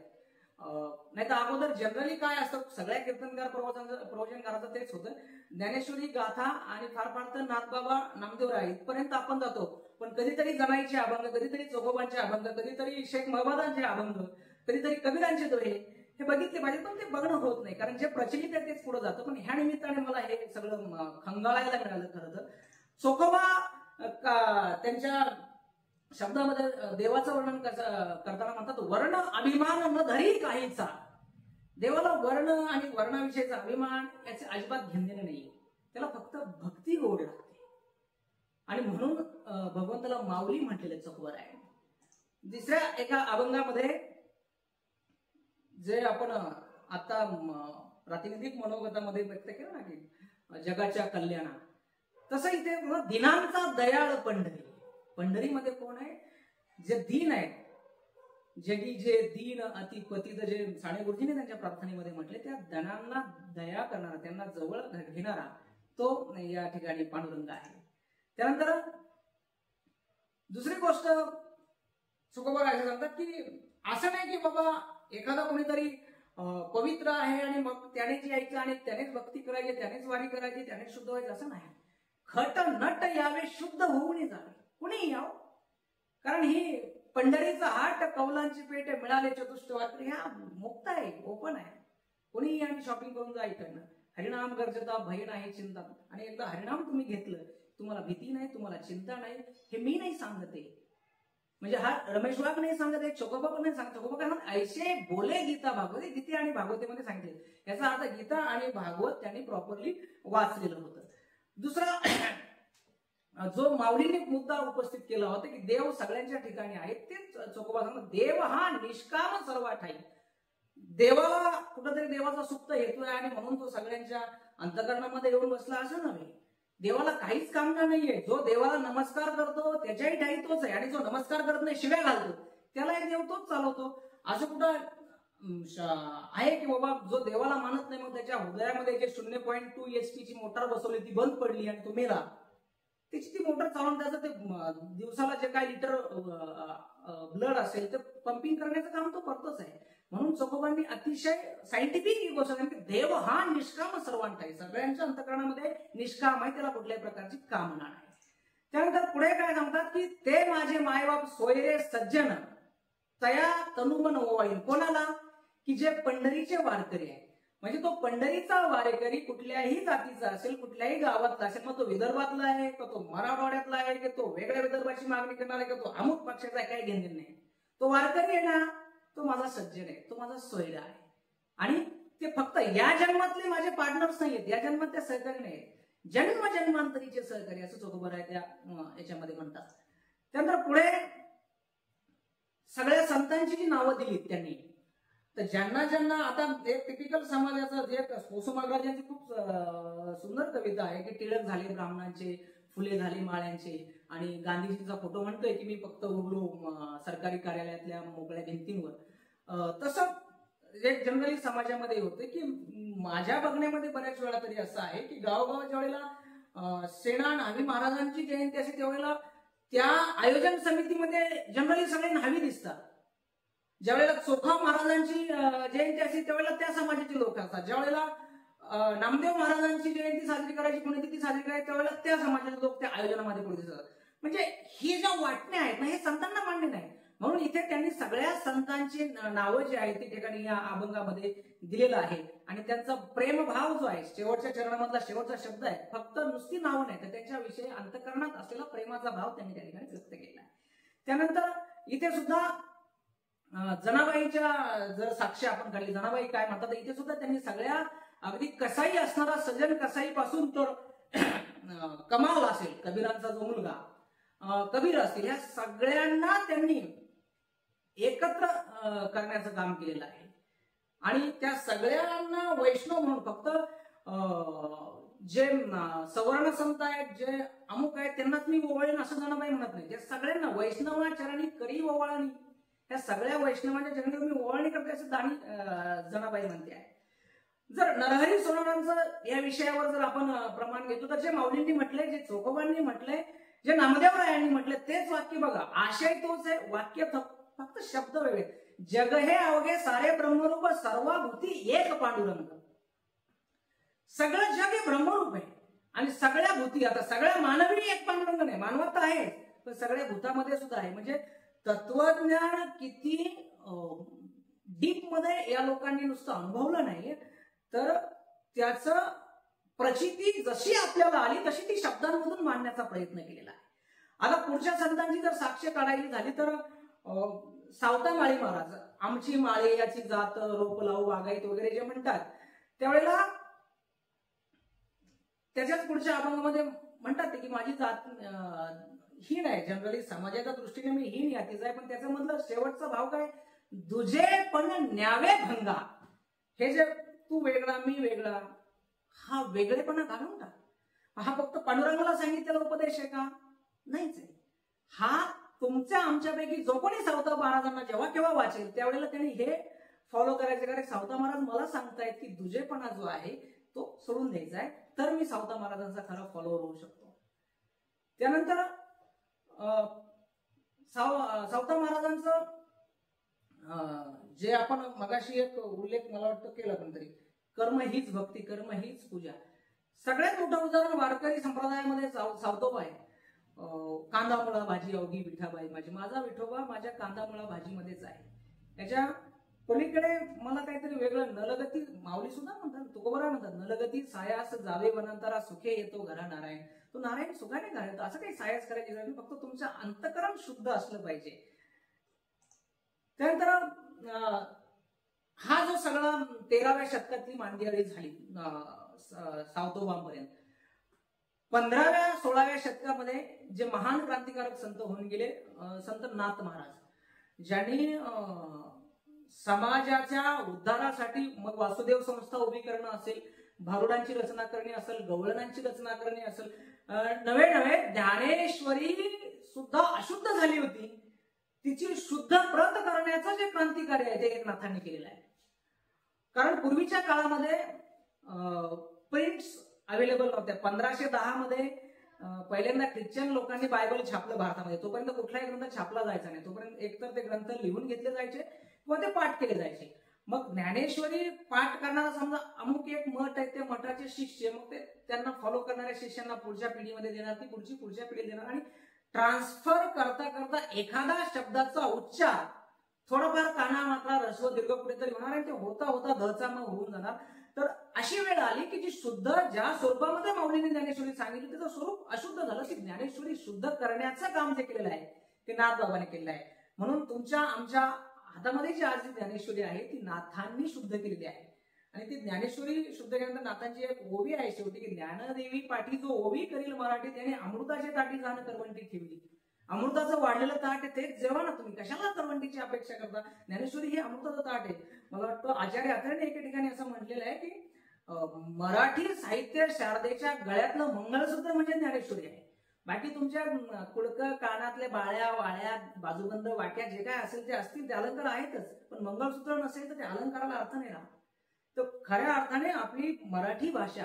नाही तर अगोदर जनरली काय असतं, सगळ्या कीर्तनकार प्रवचनकाराचं तेच होतं, ज्ञानेश्वरी गाथा आणि फार फार तर नाथबाबा नामदेवराय इथपर्यंत आपण जातो, पण कधीतरी जनाईचे अभंग, कधीतरी चोखोबांचे अभंग, कधीतरी शेख महबादांचे अभंग, कधीतरी कबीरांचे दोहे हे बघितले पाहिजे, पण ते बघणं होत नाही, कारण जे प्रचलित आहे तेच पुढे जातं. पण ह्या निमित्ताने मला हे सगळं खंगाळायला मिळालं. खरं तर चोखोबा त्यांच्या शब्दामध्ये देवाचं वर्णन करताना म्हणतात, वर्ण अभिमान न धरी काहीचा. देवाला वर्ण आणि वर्णाविषयीचा अभिमान याचे अजिबात घेणं नाहीये, त्याला फक्त भक्ती गोड लागते, आणि म्हणून भगवंताला माऊली म्हटलेले चोखोबा आहे. दुसऱ्या एका अभंगामध्ये जे आपण आता प्रातिनिधिक मनोगतामध्ये व्यक्त केलं ना की जगाच्या कल्याणा, तसं इथे दिनांचा दयाळ पंढरी. पंढरीमध्ये कोण आहे? जे दीन आहेत, जगी जे दीन अति पतित, जे साने गुरुजींनी त्यांच्या प्रार्थनेमध्ये म्हटले, त्या दणांना दया करणारा, त्यांना जवळ घेणारा तो या ठिकाणी पांडुरंग आहे. त्यानंतर दुसरी गोष्ट चोखोबा काय सांगतात की असं नाही की बाबा एखादा कोणीतरी पवित्र आहे आणि मग त्याने यायचं आणि त्यानेच भक्ती करायची, त्यानेच वारी करायची, त्यानेच शुद्ध व्हायचं, असं नाही. खट नट यावे शुद्ध होऊन जावे, कुणी याव, कारण ही पंढरीचा हाट, कौलांची पेठ, मिळाले चतुष्टवात्र, ह्या मुक्त आहे, ओपन आहे, कोणी आणि शॉपिंग करून जा इकडनं. हरिनाम गरजता भय नाही चिंता, आणि एकदा हरिनाम तुम्ही घेतलं, तुम्हाला भीती नाही, तुम्हाला चिंता नाही. हे मी नाही सांगते, म्हणजे हा रमेश वाघ नाही सांगत आहे, चोखोबा पण नाही सांगत. चोखोबा कारण ऐसे बोले गीता भागवते, गीते आणि भागवतेमध्ये सांगितले, याचा अर्थ गीता आणि भागवत त्यांनी प्रॉपरली वाचलेलं होतं. दुसरा जो माऊलीने मुद्दा उपस्थित केला होता की देव सगळ्यांच्या ठिकाणी आहे, तेच चोखोबा सांगतात, देव हा निष्काम सर्व ठाई. देवाला कुठंतरी देवाचा सुप्त हेतू आहे आणि म्हणून तो सगळ्यांच्या अंतःकरणामध्ये येऊन बसला असं नव्हे. देवाला काहीच कामना नाहीये. जो देवाला नमस्कार करतो त्याच्याही ठाई तोच आहे, आणि जो नमस्कार करत नाही, शिव्या घालतो, त्यालाही देव तोच चालवतो. असं कुठं आहे की बाबा जो देवाला मानत नाही, मग त्याच्या हृदयामध्ये जे 0.2 HP ची मोटार बसवली, ती बंद पडली आणि तो मेला, त्याची ती मोटर चालवून त्याचं ते दिवसाला जे काही लिटर ब्लड असेल ते पंपिंग करण्याचं काम तो करतोच आहे. म्हणून चोखोबांनी अतिशय सायंटिफिक ही गोष्ट सांगितली, देव हा निष्काम सर्वांत आहे, सगळ्यांच्या अंतःकरणामध्ये निष्काम आहे, त्याला कुठल्याही प्रकारची कामना नाही. त्यानंतर पुढे काय सांगतात की ते माझे मायबाप सोयरे सज्जन तया तनुमन ओवाळीन. कोणाला? की जे पंढरीचे वारकरी आहे, म्हणजे तो पंढरीचा वारेकरी कुठल्याही जातीचा असेल, कुठल्याही गावातला असेल, मग तो विदर्भातला आहे का तो मराठवाड्यातला आहे की तो वेगळ्या विदर्भाची मागणी करणार आहे का तो अमुक पक्षाचा आहे, काही घेणं नाही. तो वारकरी आहे ना, तो माझा सज्जन आहे, तो माझा सोयरा आहे, आणि ते फक्त या जन्मातले माझे पार्टनर्स नाहीयेत, या जन्मात त्या सहकारी नाहीत, जन्म जन्मांतरीचे सहकारी, असं चोखोबा आहे त्या याच्यामध्ये म्हणतात. त्यानंतर पुढे सगळ्या संतांची जी नावं दिलीत त्यांनी, तर ज्यांना ज्यांना आता एक टिपिकल समाजाचं जे कुसुमाग्रजांची खूप सुंदर कविता आहे की टिळक झाले ब्राह्मणांचे, फुले झाली माळ्यांचे, आणि गांधीजींचा फोटो म्हणतोय की मी फक्त उघडू सरकारी कार्यालयातल्या मोकळ्या भिंतींवर. तसं जे जनरली समाजामध्ये होते की माझ्या बघण्यामध्ये बऱ्याच वेळा तरी असं आहे की गावोगावच्या वेळेला सेना न्हावी महाराजांची जयंती असते त्यावेळेला त्या आयोजन समितीमध्ये जनरली सगळे न्हावी दिसतात. ज्यावेळेला चोखा महाराजांची जयंती असते त्यावेळेला त्या समाजाचे लोक असतात. ज्यावेळेला नामदेव महाराजांची जयंती साजरी करायची, पुण्यतिथी साजरी करायची, त्यावेळेला त्या समाजाचे लोक त्या आयोजनामध्ये पुढे दिसतात. म्हणजे ही ज्या वाटण्या आहेत ना, हे संतांना मान्य नाही. म्हणून इथे त्यांनी सगळ्या संतांची नावं जी आहेत ती ठिकाणी या अभंगामध्ये दिलेलं आहे, आणि त्यांचा प्रेमभाव जो आहे, शेवटच्या चरणामधला शेवटचा शब्द आहे, फक्त नुसती नावं नाही तर त्यांच्याविषयी अंतःकरणात असलेला प्रेमाचा भाव त्यांनी त्या ठिकाणी व्यक्त केला आहे. त्यानंतर इथे सुद्धा जनाबाईच्या जर साक्ष आपण काढली, जनाबाई काय म्हणतात, इथे सुद्धा त्यांनी सगळ्या अगदी कसाई असणारा सज्जन कसाई पासून तर कमाल असेल, कबीरांचा जो मुलगा कबीर असतील, या सगळ्यांना त्यांनी एकत्र करण्याचं काम केलेलं आहे. आणि त्या सगळ्यांना वैष्णव म्हणून, फक्त जे सवर्ण संत आहेत, जे अमुक आहेत त्यांनाच मी ओवाळीन असं जनाबाई म्हणत नाही. त्या सगळ्यांना वैष्णवाचरणी करी ओवाळणी, त्या सगळ्या वैष्णवाच्या चरणी मी ओवाळणी करते असं जनाबाई म्हणते आहे. जर नरहरी सोनारांचं या विषयावर जर आपण प्रमाण घेतो तर जे माऊलींनी म्हटले, जे चोखोबांनी म्हटले, जे नामदेवरायांनी म्हटले तेच वाक्य बघा, आशय तोच आहे, वाक्य फक्त शब्द वेगळे. जग हे अवघे सारे ब्रह्मरूप सर्वभूती एक पांडुरंग. सगळं जग हे ब्रह्मरूप आहे आणि सगळ्या भूती, आता सगळ्या मानवी एक पांडुरंग नाही, मानवात तर आहे पण सगळ्या भूतामध्ये सुद्धा आहे. म्हणजे तत्वज्ञान किती डीप मध्ये या लोकांनी नुसतं अनुभवलं नाही, तर त्याचं प्रचिती जशी आपल्याला आली तशी ती शब्दांमधून मांडण्याचा प्रयत्न केलेला आहे. आता पुढच्या संतांची जर साक्ष काढायची झाली तर सावता माळी महाराज, आमची माळे याची जात रोप लावू बागायत वगैरे जे म्हणतात, त्यावेळेला त्याच्याच पुढच्या अभंगामध्ये म्हणतात ते की माझी जात हीन आहे, जनरली समाजाच्या दृष्टीने मी हीन यातीच आहे, पण त्याच्यामधलं शेवटचा भाव काय, दुजे पण न्यावे भंगा. हे जे तू वेगळा मी वेगळा, हा वेगळेपणा घालून टाक. हा फक्त पांडुरंगाला सांगितलेला उपदेश आहे का? नाहीच आहे. हा तुमच्या आमच्यापैकी जो कोणी सावता महाराजांना जेव्हा केव्हा वाचेल त्यावेळेला त्यांनी हे फॉलो करायचे. कारण सावता महाराज मला सांगतायत की दुजेपणा जो आहे तो सोडून द्यायचा आहे, तर मी सावता महाराजांचा खरा फॉलोअर होऊ शकतो. त्यानंतर सावता महाराजांचं जे आपण मगाशी एक उल्लेख मला वाटतं केला पण तरी, कर्म हीच भक्ती, कर्म हीच पूजा. सगळ्यात मोठं उदाहरण वारकरी संप्रदायामध्ये सावतोबा आहे. कांदामुळा भाजी अवघी विठाबाई माझी, माझा विठोबा माझ्या कांदामुळा भाजीमध्येच आहे. याच्या पलीकडे मला काहीतरी वेगळं, नलगती माऊली सुद्धा म्हणतात, तुकोबरा म्हणतात, नलगती सायास जावे वनांतरा सुखे येतो घरा नारायण. तो नारायण सुखाने घालतो, असं काही सायास करायची गरज नाही, फक्त तुमचं अंतकरण शुद्ध असलं पाहिजे. त्यानंतर हा जो सगळा 13व्या शतकातली मांदियाळी झाली सावतोबांपर्यंत, 15व्या 16व्या शतकामध्ये जे महान क्रांतिकारक संत होऊन गेले, संत नाथ महाराज, ज्यांनी समाजाच्या उद्धारासाठी मग वासुदेव संस्था उभी करणं असेल, भारुडांची रचना करणे असेल, गवळणांची रचना करणे असेल, नवे नवे ज्ञानेश्वरी सुद्धा अशुद्ध झाली होती, तिची शुद्ध प्रत करण्याचं जे क्रांतिकार्य आहे ते एकनाथांनी केलेलं आहे. कारण पूर्वीच्या काळामध्ये प्रिंट्स अवेलेबल नव्हत्या. 1510 मध्ये पहिल्यांदा ख्रिश्चन लोकांनी बायबल छापलं भारतामध्ये. तोपर्यंत कुठलाही ग्रंथ छापला जायचा नाही, तोपर्यंत एकतर ते ग्रंथ लिहून घेतले जायचे किंवा ते पाठ केले जायचे. मग ज्ञानेश्वरी पाठ करणारा समजा अमुक एक मठ आहे, ते मठाचे शिष्य मग ते त्यांना फॉलो करणाऱ्या शिष्यांना पुढच्या पिढीमध्ये देणार, ती पुढच्या पिढीला देणार, आणि ट्रान्सफर करता करता एखादा शब्दाचा उच्चार थोडाफार काना मात्रा रस्व दीर्घ कुठेतरी होणार आणि ते होता होता दचा मग होऊन जाणार. तर अशी वेळ आली की जी शुद्ध ज्या स्वरूपामध्ये माऊलीने ज्ञानेश्वरी सांगितली त्याचं स्वरूप अशुद्ध झालं. ती ज्ञानेश्वरी शुद्ध करण्याचं काम जे केलेलं आहे ते नाथबाबाने केलेलं आहे. म्हणून तुमच्या आमच्या हातामध्ये जी आज ज्ञानेश्वरी आहे ती नाथांनी शुद्ध केलेली आहे. आणि ती ज्ञानेश्वरी शुद्ध केल्यानंतर नाथांची एक ओवी आहे शेवटी की ज्ञानदेवी पाठी जो ओवी करील मराठी त्याने अमृताची ताटी जाण करवंटी ठेवली. अमृताचं वाढलेलं ताट आहे तेच जेव्हा ना, तुम्ही कशाला करवंटीची अपेक्षा करता. ज्ञानेश्वरी हे अमृताचं ताट आहे. मला वाटतं आचार्य अत्रेने एके ठिकाणी असं म्हटलेलं आहे की मराठी साहित्य शारदेच्या गळ्यातलं मंगळसूत्र म्हणजे ज्ञानेश्वरी आहे. बाकी तुमच्या कुडकं कानातले बाळ्या वाळ्या बाजूबंद वाट्या जे काय असेल ते असतील ते अलंकार आहेतच, पण मंगळसूत्र नसेल तर त्या अलंकाराला अर्थ नाही राहत. तर खऱ्या अर्थाने आपली मराठी भाषा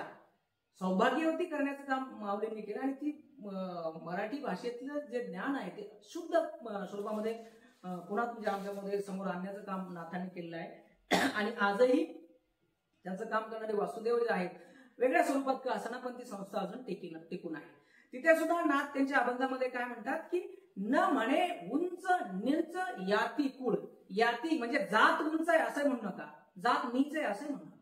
सौभाग्यवती करण्याचं काम माऊलींनी केलं आणि ती मराठी भाषेतलं जे ज्ञान आहे ते शुद्ध स्वरूपामध्ये पुन्हा तुमच्या आमच्यामध्ये समोर आणण्याचं काम नाथांनी केलेलं आहे. आणि आजही त्यांचं काम करणारे वासुदेव जे आहेत वेगळ्या स्वरूपात का असताना पण ती संस्था अजून टिकून आहे. तिथे सुद्धा नाथ त्यांच्या अभंगामध्ये काय म्हणतात की न म्हणे उंच नीच याती कुळ. याती म्हणजे जात उंच आहे असं म्हणू नका, जात नीच आहे असं म्हणू नका,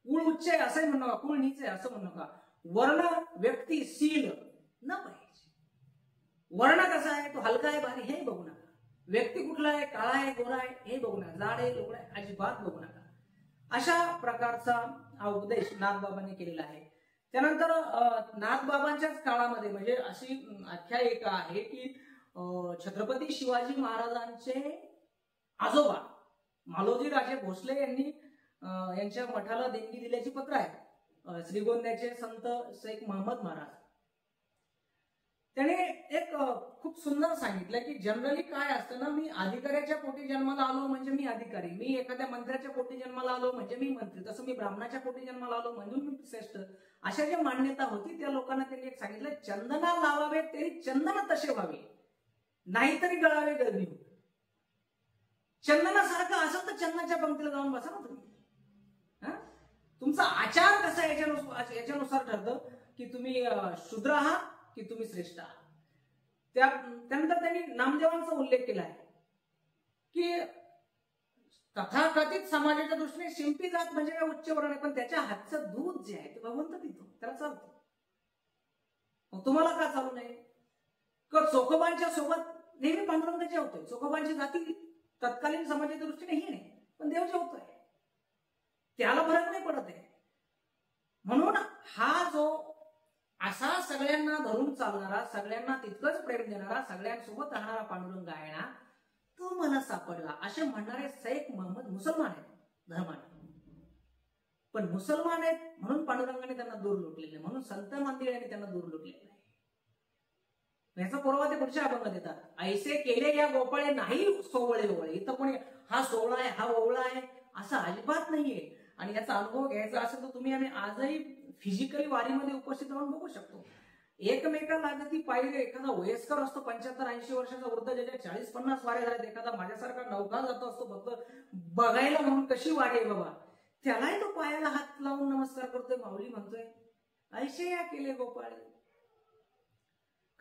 कुळ उच्च आहे असं म्हणू नका, कुळ नीच आहे असं म्हणू नका. वर्ण व्यक्ती शील न पाहिजे. वर्ण कसा आहे, तो हलका आहे भारी हे बघू नका. व्यक्ती कुठला आहे, काळा आहे गोरा आहे हे बघू नका, जाड आहे लोकड आहे अजिबात बघू नका. अशा प्रकारचा हा उपदेश नाथबाबांनी केलेला आहे. त्यानंतर नाथबाबांच्याच काळामध्ये म्हणजे अशी आख्यायिका आहे की छत्रपती शिवाजी महाराजांचे आजोबा मालोजी राजे भोसले यांनी यांच्या मठाला देणगी दिल्याची पत्र आहे. श्रीगोंद्याचे संत शेख महम्मद महाराज त्याने एक खूप सुंदर सांगितलं की जनरली काय असतं ना, मी अधिकाऱ्याच्या पोटी जन्माला आलो म्हणजे मी अधिकारी, मी एखाद्या मंत्र्याच्या पोटी जन्माला आलो म्हणजे मी मंत्री, तसं मी ब्राह्मणाच्या पोटी जन्माला आलो म्हणजे मी श्रेष्ठ. अशा ज्या मान्यता होती त्या लोकांना त्यांनी एक सांगितलं, चंदना लावावे तरी चंदन तसे व्हावे, नाहीतरी गळावे गळवी. चंदनासारखं असेल तर चंदनाच्या पंक्तीला जाऊन बसा ना तुम्ही. तुमचा आचार कसा याच्यानुसार ठरतं की तुम्ही शूद्र आहात की तुम्ही श्रेष्ठ आहात. त्यानंतर त्यांनी नामदेवांचा उल्लेख केला आहे की तथाकथित समाजाच्या दृष्टीने शिंपी जात म्हणजे काय उच्च वर्ण आहे, पण त्याच्या हातचं दूध जे आहे ते भगवंत पितो, त्याला चालतं. मग तुम्हाला का चालू नाही? चोखोबांच्या सोबत नेहमी पांडुरंग जेवतोय. चोखोबांची जाती तत्कालीन समाजाच्या दृष्टीने ही नाही, पण देव जेवतोय, त्याला फरक नाही पडत आहे. म्हणून हा जो असा सगळ्यांना धरून चालणारा, सगळ्यांना तितकंच प्रेम देणारा, सगळ्यांसोबत राहणारा पांडुरंग आहे ना, तो मला सापडला असे म्हणणारे शेख मोहम्मद मुसलमान आहेत धर्माने. पण मुसलमान आहेत म्हणून पांडुरंगाने त्यांना दूर लुटलेले, म्हणून संत मंदिराने त्यांना दूर लुटलेले नाही. याचा पुरावा ते पुढच्या अभंगात देतात. ऐसे केले या गोपाळे नाही सोवळे ओवळे. इथं कोणी हा सोवळा आहे हा ओवळा आहे असं अजिबात नाहीये. आणि याचा अनुभव घ्यायचा असेल तर तुम्ही आम्ही आजही फिजिकली वारीमध्ये उपस्थित राहून बघू शकतो. एकमेकाला लागती पाहिजे. एखादा वयस्कर असतो 75-80 वर्षाचा वृद्ध, ज्याच्या 40-50 वाऱ्या झाल्यात, एखादा माझ्यासारखा नवखा जातो असतो फक्त बघायला म्हणून कशी वारी आहे बाबा, त्यालाही तो पायाला हात लावून नमस्कार करतोय, माऊली म्हणतोय ऐसे या केले गोपाळे.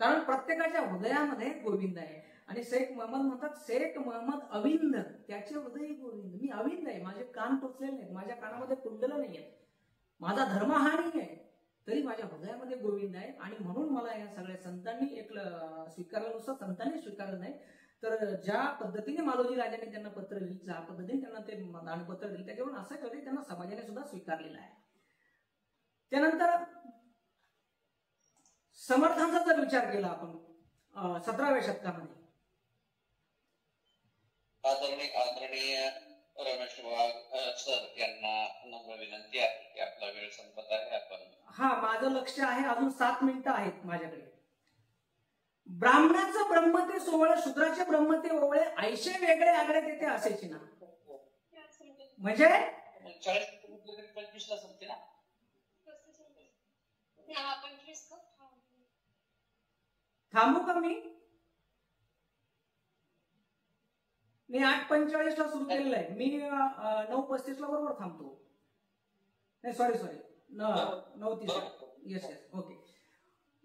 कारण प्रत्येकाच्या हृदयामध्ये गोविंद आहे. आणि शेख मोहम्मद म्हणतात शेख मोहम्मद अविंद, त्याचे हृदय गोविंद. मी अविंद आहे, माझे कान टोचलेले नाहीत, माझ्या कानामध्ये कुंडलं नाहीये, माझा धर्म हा नाही आहे, तरी माझ्या हृदयामध्ये गोविंद आहे. आणि म्हणून मला या सगळ्या संतांनी एक स्वीकारलं, नुसतं संतांनी स्वीकारलं नाही तर ज्या पद्धतीने मालोजी राजांनी त्यांना पत्र लिहिलं, ज्या पद्धतीने त्यांना ते दानपत्र दिलं, त्याच्यावरून असं कळलं त्यांना समाजाने सुद्धा स्वीकारलेलं आहे. त्यानंतर समर्थांचा जर विचार केला आपण 17व्या शतकामध्ये, आदरणीय रमेश वाघ सर यांना नम्र विनंती आहे की आपला वेळ संपत आहे. आपण माझं लक्ष आहे, अजून 7 मिनिटं आहेत माझ्याकडे. ब्राह्मणाचं ब्रह्म ते सोवळे, शूद्राचे ब्रह्म ते ओवळे, ऐशे वेगळे आगळे तेथे असायचे ना. म्हणजे 25 ला संपते ना. थांबू का मी 8:45 ला सुरू केलेलं आहे. मी 9:35 ला बरोबर थांबतो. नाही सॉरी 9:30. Yes okay.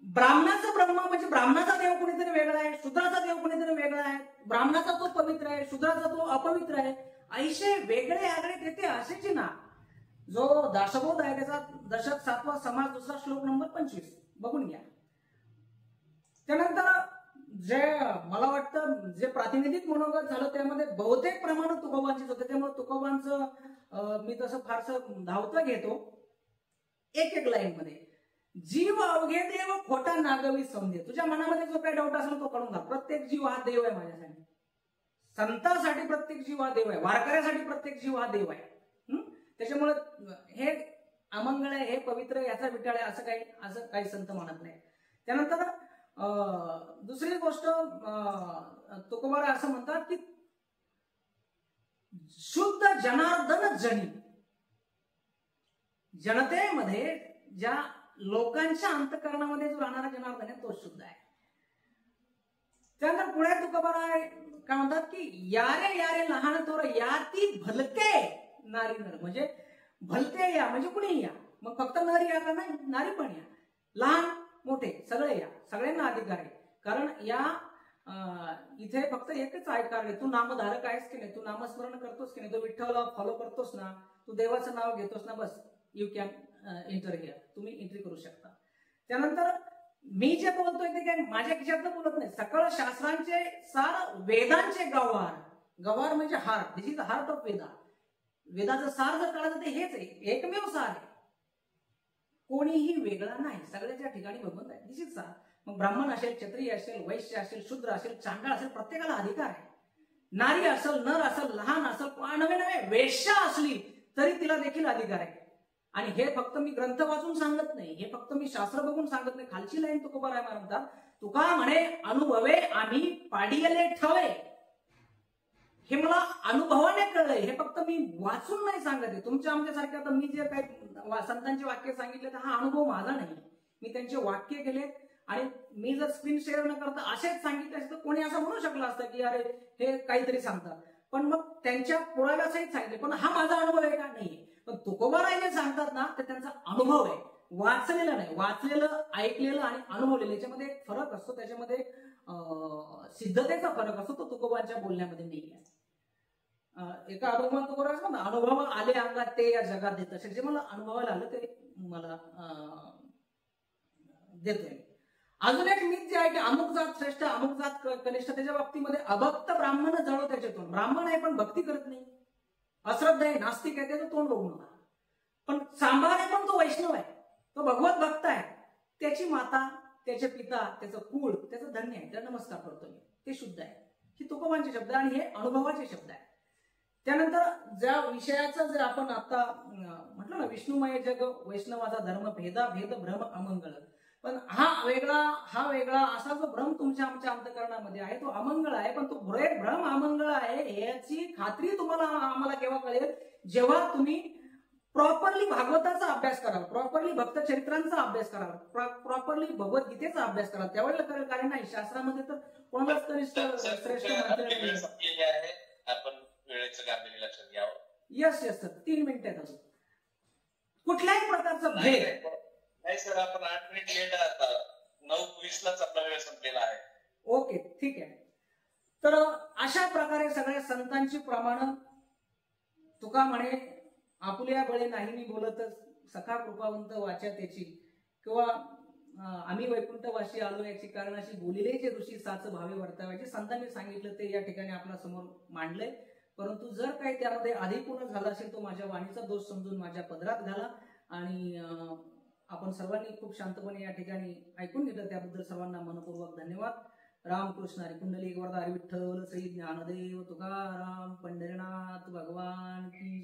ब्राह्मणाचं ब्रह्म म्हणजे ब्राह्मणाचा देव कोणीतरी वेगळा आहे, शूद्राचा देव कोणीतरी वेगळा आहे, ब्राह्मणाचा तो पवित्र आहे, शूद्राचा तो अपवित्र आहे, ऐशे वेगळे आगळे तेथे असायचे ना. जो दासबोध आहे त्याचा दशक 7वा समाज 2रा श्लोक नंबर 25 बघून घ्या. त्यानंतर जे मला वाटतं जे प्रातिनिधिक मनोगत झालं त्यामध्ये बहुतेक प्रमाणात तुकोबांचेच होते. त्यामुळे तुकोबांचं मी तसं फारसं धावतं घेतो. एक लाईन मध्ये, जीव अवघे देव खोटा नागवी समजे. तुझ्या मनामध्ये जो काही डाऊट असेल तो काढून घाल. प्रत्येक जीव हा देव आहे माझ्यासाठी. संतांसाठी प्रत्येक जीव हा देव आहे, वारकऱ्यासाठी प्रत्येक जीव हा देव आहे. त्याच्यामुळे हे अमंगळ आहे, हे पवित्र आहे, याचा विटाळ आहे असं काही संत म्हणत नाही. त्यानंतर दुसरी गोष्ट तुकोबा असं म्हणतात की शुद्ध जनार्दन जनी, जनतेमध्ये ज्या लोकांच्या अंतःकरणामध्ये जो राहणारा जनार्दन आहे तो शुद्ध आहे. त्यानंतर पुढे तुकोबा काय म्हणतात की यारे यारे लहान थोर याती भलके नारी नर, म्हणजे भलते या म्हणजे कुणी या, मग फक्त नर या का नाही, नारी पण या, लहान मोठे सगळे या, सगळ्यांना अधिकार आहे. कारण या इथे फक्त एकच अधिकार आहे, तू नामधारक आहेस की नाही, तू नामस्मरण करतोस की नाही, तू विठ्ठलला फॉलो करतोस ना, तू देवाचं नाव घेतोस ना, बस यू कॅन एंटर हिअर, तुम्ही एंट्री करू शकता. त्यानंतर मी जे बोलतोय ते काय माझ्या खिशातलं बोलत नाही, सकळ शास्त्रांचे सार वेदांचे गवार, गवार म्हणजे heart, this is the heart of Veda. वेदाचं सार जर कळालं तर हेच आहे, एकमेव सार आहे, कोणीही वेगळा नाही, सगळ्याच्या ठिकाणी भगवंत आहे, दिस इज सार. मग ब्राह्मण असेल, क्षत्रिय असेल, वैश्य असेल, शूद्र असेल, चांडाळ असेल, प्रत्येकाला अधिकार आहे. नारी असेल, नर असेल, लहान असेल, नवे वेश्या असली तरी तिला देखील अधिकार आहे. आणि हे फक्त मी ग्रंथ वाचून सांगत नाही, हे फक्त मी शास्त्र बघून सांगत नाही. खालची लाईन तुकोबा राय म्हणतात, तुका म्हणे अनुभवे आम्ही पाडियले ठवे. हे मला अनुभवाने कळलंय, हे फक्त मी वाचून नाही सांगत आहे. तुमच्या आमच्यासारख्या आता मी जे काही संतांचे वाक्य सांगितले तर हा अनुभव माझा नाही, मी त्यांचे वाक्य केले. आणि मी जर स्क्रीन शेअर न करता असेच सांगितले असते तर कोणी असं म्हणू शकलं असतं की अरे हे काहीतरी सांगतात. पण मग त्यांच्या पुराव्यासहित सांगितले. पण हा माझा अनुभव आहे का? नाही. पण तुकोबाराय जे सांगतात ना ते त्यांचा अनुभव आहे, वाचलेलं नाही. वाचलेलं, ऐकलेलं आणि अनुभवलेलं याच्यामध्ये एक फरक असतो. त्याच्यामध्ये सिद्धतेचा फरक असतो, तो तुकोबांच्या बोलण्यामध्ये नाही आहे. एका अनुभवात तुकोबा असतो ना, अनुभव आले अंगात ते या जगात देत असेल. जे मला अनुभवायला आलं ते मला देतोय. अजून एक मीच जे आहे की अमुक जात श्रेष्ठ अमुक जात कनिष्ठ, त्याच्या बाबतीमध्ये अभक्त ब्राह्मण जळो त्याच्यातून. ब्राह्मण आहे पण भक्ती करत नाही, अश्रद्धा आहे, नास्तिक आहे, त्याचं तोंड बघू नका. पण सांभार आहे पण तो वैष्णव आहे, तो भगवत भक्त आहे, त्याची माता, त्याचे पिता, त्याचं कुळ, त्याचं धन्य आहे, त्याला नमस्कार करतो मी, ते शुद्ध आहे. ही तुकोबांचे शब्द आणि हे अनुभवाचे शब्द आहे. त्यानंतर ज्या विषयाचं जर आपण आता म्हटलं ना, विष्णुमय जग वैष्णवाचा धर्म, भेदा भेद भ्रम अमंगळ. पण हा वेगळा असा जो भ्रम तुमच्या आमच्या अंतःकरणामध्ये आहे तो अमंगळ आहे. पण तो भ्रम अमंगळ आहे याची खात्री तुम्हाला आम्हाला केव्हा कळेल? जेव्हा तुम्ही प्रॉपरली भागवताचा अभ्यास कराल, प्रॉपरली भक्त चरित्रांचा अभ्यास कराल, प्रॉपरली भगवद्गीतेचा अभ्यास कराल, त्यावेळेला कळेल. कारण नाही, शास्त्रामध्ये तर कोणालाच कनिष्ठ श्रेष्ठ आहे. आपण वेळेचं गांभीर्य लक्षात घ्यावं. यस 3 मिनिटं आहेत अजून. कुठल्याही प्रकारचा भेद नाही सर, आपण 8 मिनिट लेट आता 9:20लाच आपला वेळ संपलेला आहे. ओके, ठीक आहे. तर अशा प्रकारे सगळ्या संतांची प्रमाण तुका म्हणे, आपुल्या बळे नाही मी बोलतच, सखा कृपावंत वाचा त्याची, किंवा आम्ही वैकुंठवासी आलो याची कारण अशी बोलिले जे ऋषी साच भावे वर्तावायचे. संतांनी सांगितलं ते या ठिकाणी आपल्या समोर मांडलंय. परंतु जर काही त्यामध्ये अधिकपूर्ण झाला असेल तो माझ्या वाणीचा दोष समजून माझ्या पदरात घाला. आणि आपण सर्वांनी खूप शांतपणे या ठिकाणी ऐकून घेतलं, त्याबद्दल सर्वांना मनपूर्वक धन्यवाद. रामकृष्ण हरी. पुंडलिक वरदा हरी विठ्ठल श्री ज्ञानदेव तुकाराम पंढरीनाथ भगवान की